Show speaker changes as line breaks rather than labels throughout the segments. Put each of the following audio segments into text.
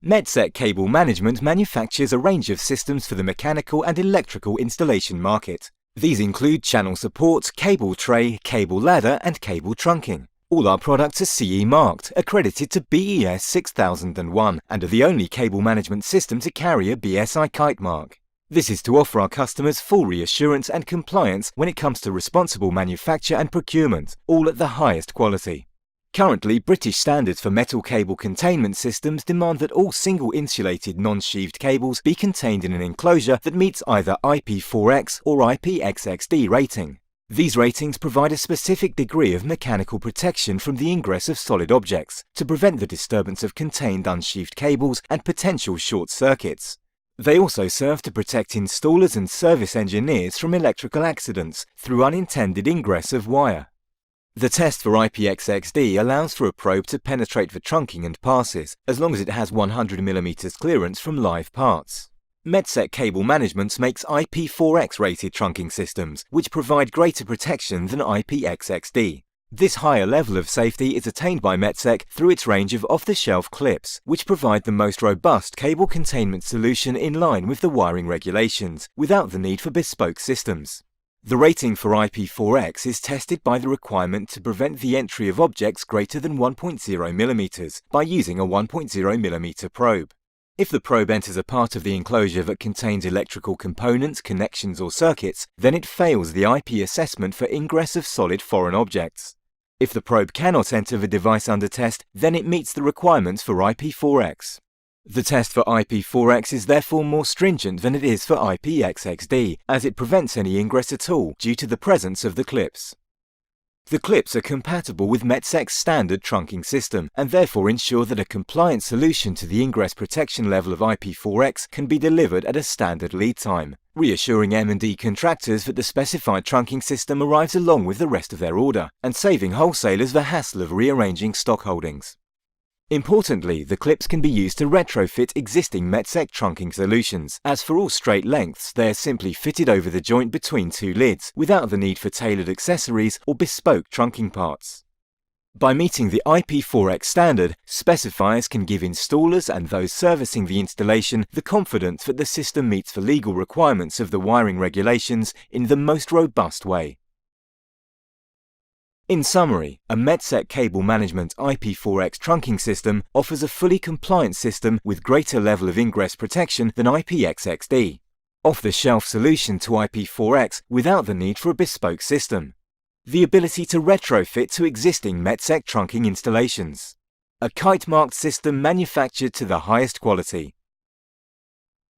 Metsec Cable Management manufactures a range of systems for the mechanical and electrical installation market. These include channel support, cable tray, cable ladder, and cable trunking. All our products are CE marked, accredited to BES 6001, and are the only cable management system to carry a BSI kite mark. This is to offer our customers full reassurance and compliance when it comes to responsible manufacture and procurement, all at the highest quality. Currently, British standards for metal cable containment systems demand that all single insulated non-sheathed cables be contained in an enclosure that meets either IP4X or IPXXD rating. These ratings provide a specific degree of mechanical protection from the ingress of solid objects to prevent the disturbance of contained unsheathed cables and potential short circuits. They also serve to protect installers and service engineers from electrical accidents through unintended ingress of wire. The test for IPXXD allows for a probe to penetrate the trunking and passes, as long as it has 100 mm clearance from live parts. Metsec Cable Management makes IP4X rated trunking systems, which provide greater protection than IPXXD. This higher level of safety is attained by Metsec through its range of off-the-shelf clips, which provide the most robust cable containment solution in line with the wiring regulations, without the need for bespoke systems. The rating for IP4X is tested by the requirement to prevent the entry of objects greater than 1.0 mm by using a 1.0 mm probe. If the probe enters a part of the enclosure that contains electrical components, connections or circuits, then it fails the IP assessment for ingress of solid foreign objects. If the probe cannot enter the device under test, then it meets the requirements for IP4X. The test for IP4X is therefore more stringent than it is for IPXXD, as it prevents any ingress at all due to the presence of the clips. The clips are compatible with Metsec's standard trunking system, and therefore ensure that a compliant solution to the ingress protection level of IP4X can be delivered at a standard lead time, reassuring M&D contractors that the specified trunking system arrives along with the rest of their order, and saving wholesalers the hassle of rearranging stock holdings. Importantly, the clips can be used to retrofit existing Metsec trunking solutions, as for all straight lengths they are simply fitted over the joint between two lids, without the need for tailored accessories or bespoke trunking parts. By meeting the IP4X standard, specifiers can give installers and those servicing the installation the confidence that the system meets the legal requirements of the wiring regulations in the most robust way. In summary, a Metsec Cable Management IP4X trunking system offers a fully compliant system with greater level of ingress protection than IPXXD. Off-the-shelf solution to IP4X without the need for a bespoke system. The ability to retrofit to existing Metsec trunking installations. A kite-marked system manufactured to the highest quality.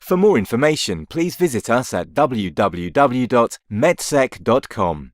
For more information, please visit us at www.metsec.com.